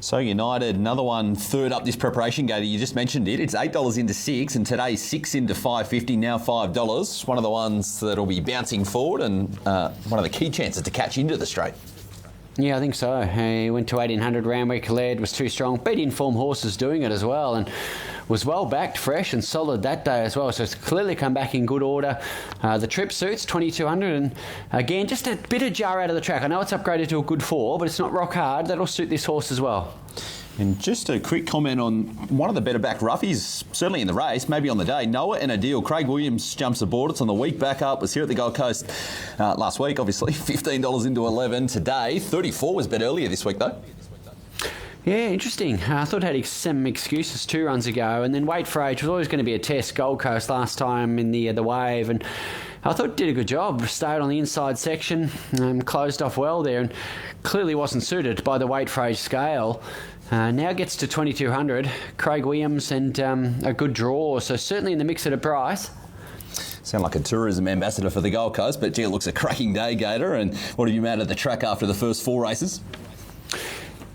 So United, another one third up this preparation gate. You just mentioned it. It's $8 into 6, and today 6 into $5.50, now $5. One of the ones that'll be bouncing forward, and one of the key chances to catch into the straight. Yeah, I think so. He went to 1800 Randwick, led, was too strong. Beat in-form horses doing it as well, and was well backed, fresh and solid that day as well. So it's clearly come back in good order. The trip suits 2200, and again, just a bit of jar out of the track. I know it's upgraded to a good 4, but it's not rock hard. That'll suit this horse as well. And just a quick comment on one of the better back roughies, certainly in the race, maybe on the day. Noah and a deal. Craig Williams jumps aboard. It's on the week back up. Was here at the Gold Coast last week, obviously. $15 into 11 today. 34 was bet earlier this week, though. Yeah, interesting. I thought it had some excuses 2 runs ago, and then Wait for Age was always going to be a test. Gold Coast last time in the wave, and I thought it did a good job. Stayed on the inside section, closed off well there, and clearly wasn't suited by the Wait for Age scale. Now gets to 2200. Craig Williams and a good draw, so certainly in the mix at a price. Sound like a tourism ambassador for the Gold Coast, but gee, it looks a cracking day, Gator. And what have you made at the track after the first 4 races?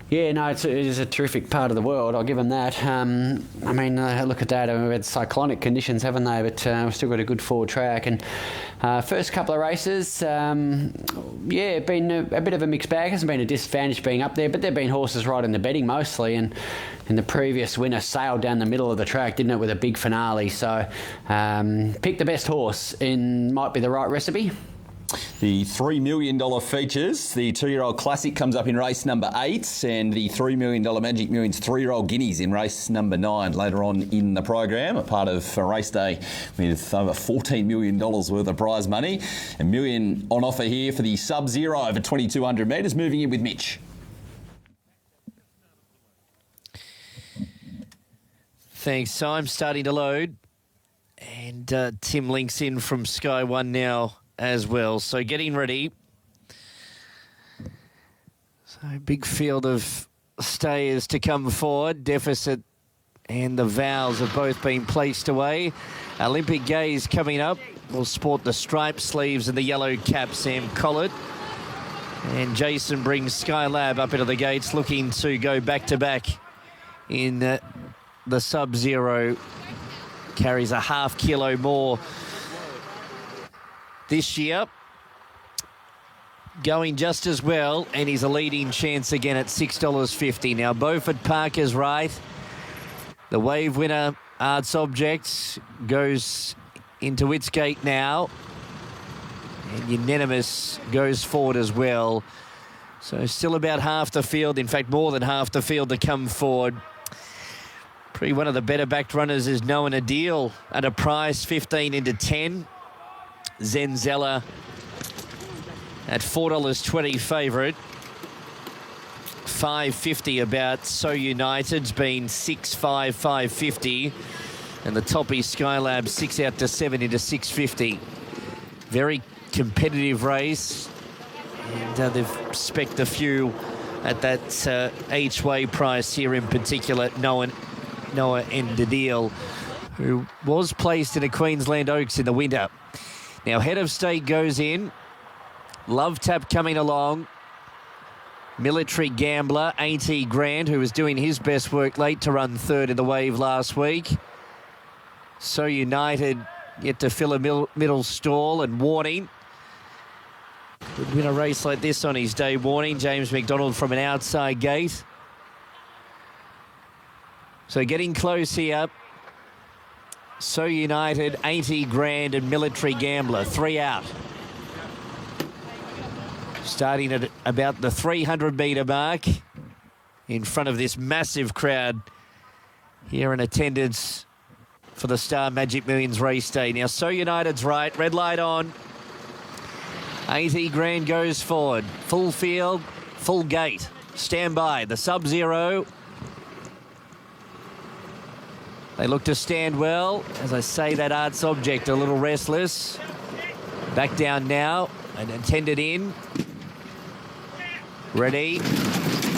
Yeah, no, it is a terrific part of the world. I'll give them that. I mean, look at that. We've had cyclonic conditions, haven't they? But we've still got a good forward track. And first couple of races, yeah, been a bit of a mixed bag. Hasn't been a disadvantage being up there, but there've been horses right in the betting mostly. And in the previous winner sailed down the middle of the track, didn't it, with a big finale. So pick the best horse might be the right recipe. The $3 million features. The 2-year-old Classic comes up in race number 8, and the $3 million Magic Millions 3-year-old Guineas in race number 9 later on in the program. A part of a race day with over $14 million worth of prize money. $1 million on offer here for the Subzero over 2,200 metres. Moving in with Mitch. Thanks. So I'm starting to load, and Tim links in from Sky One now as well. So getting ready. So big field of stayers to come forward. Deficit and the Vows have both been placed away. Olympic Gaze coming up. Will sport the striped sleeves and the yellow cap, Sam Collett. And Jason brings Skylab up into the gates, looking to go back-to-back in the Subzero. Carries a half kilo more this year, going just as well, and he's a leading chance again at $6.50. Now, Beaufort Parker's right. The wave winner, Arts Objects, goes into its gate now, and Unanimous goes forward as well. So still about half the field, in fact, more than half the field to come forward. Probably one of the better backed runners is Knowing a Deal at a price, 15 into 10. Zenzella at $4.20 favourite. $5.50 about So United's been 6.5, $5.50. And the toppy Skylab 6 out to 7 into $6.50. Very competitive race. And they've specced a few at that each way price here in particular. Noah and the Deal, who was placed in a Queensland Oaks in the winter. Now, Head of State goes in. Love Tap coming along. Military Gambler, 80 grand, who was doing his best work late to run third in the wave last week. So United yet to fill a middle stall, and Warning could win a race like this on his day. Warning, James McDonald from an outside gate. So getting close here. So United, 80 grand, and Military Gambler, 3 out. Starting at about the 300-metre mark in front of this massive crowd here in attendance for the Star Magic Millions race day. Now, So United's right, red light on. 80 grand goes forward. Full field, full gate. Stand by. The Subzero. They look to stand well. As I say, that Arts Object a little restless. Back down now and intended in. Ready.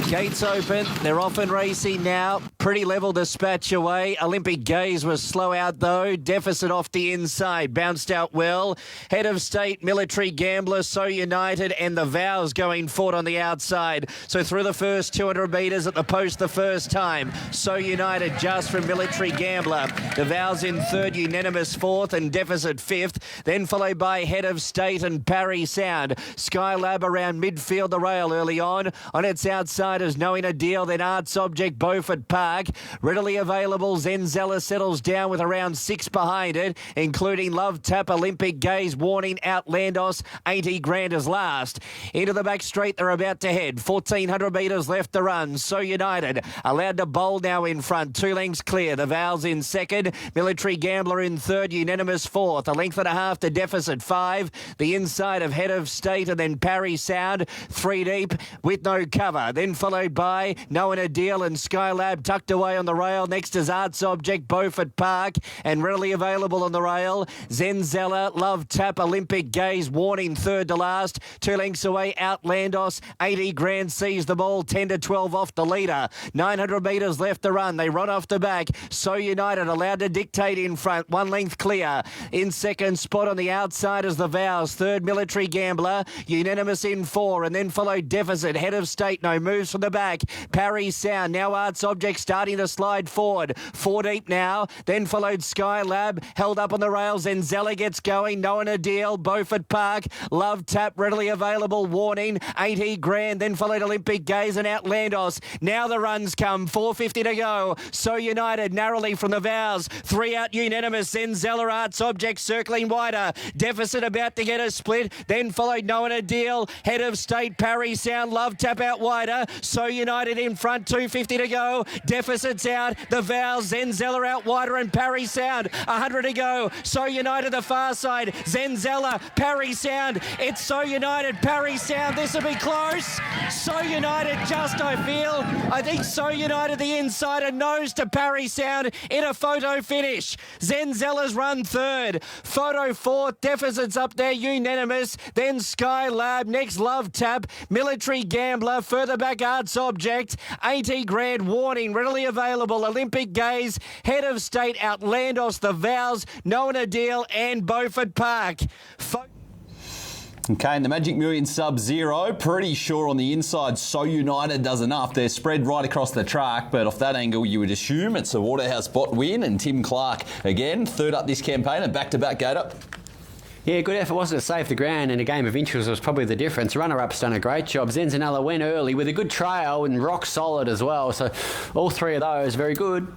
Gates open. They're off and racing now. Pretty level dispatch away. Olympic Gaze was slow out though. Deficit off the inside. Bounced out well. Head of State, Military Gambler, So United, and the Vows going forward on the outside. So through the first 200 metres at the post the first time. So United just from Military Gambler. The Vows in third, Unanimous fourth, and Deficit fifth. Then followed by Head of State and Parry Sound. Skylab around midfield, the rail early on. On its outsiders, Knowing a Deal, then Arts Object, Beaufort Park. Readily available, Zenzella settles down with around 6 behind it, including Love Tap, Olympic Gaze, Warning, Outlandos, 80 grand as last. Into the back straight, they're about to head. 1,400 metres left to run. So United allowed to bowl now in front. 2 lengths clear. The Vows in second. Military Gambler in third. Unanimous fourth. A length and a half to Deficit 5. The inside of Head of State and then Parry Sound. 3 deep with no cover. Then followed by Knowing a Deal and Skylab tucked away on the rail. Next is Arts Object, Beaufort Park, and readily available on the rail. Zenzella, Love Tap, Olympic Gaze, Warning third to last. 2 lengths away, Outlandos, 80 grand sees the ball, 10 to 12 off the leader. 900 metres left to run. They run off the back. So United allowed to dictate in front. 1 length clear. In second spot on the outside is the Vows. Third, Military Gambler. Unanimous in 4, and then followed Deficit. Head of State, no moves from the back. Parry Sound. Now Arts Object starting to slide forward. 4 deep now. Then followed Skylab. Held up on the rails. Then Zella gets going. Knowing a Deal. Beaufort Park. Love Tap readily available. Warning. 80 grand. Then followed Olympic Gaze and Outlandos. Now the runs come. 4.50 to go. So United narrowly from the Vows. 3 out Unanimous. Then Zella, Arts Object circling wider. Deficit about to get a split. Then followed Knowing a Deal. Head of State. Parry Sound. Love Tap out wider. So United in front. 2.50 to go. Deficit's out. The Vows. Zenzella out wider and Parry Sound. 100 to go. So United the far side. Zenzella. Parry Sound. It's So United. Parry Sound. This will be close. So United just, I feel. I think So United the insider nose to Parry Sound in a photo finish. Zenzella's run third. Photo fourth. Deficit's up there. Unanimous. Then Skylab. Next Love Tap. Military Gambler. Further back Arts Object. 80 grand. Warning. Readily available. Olympic Gaze. Head of State. Outlandos. The Vows. Knowing a Deal. And Beaufort Park. Okay, and the Magic Million Subzero, pretty sure on the inside So United does enough. They're spread right across the track, but off that angle you would assume it's a Waterhouse spot win, and Tim Clark again, third up this campaign, a back-to-back gator. Yeah, good effort, wasn't it? Saved the ground, and a game of inches was probably the difference. Runner-up's done a great job. Zenzella went early with a good trail and rock solid as well. So all 3 of those, very good.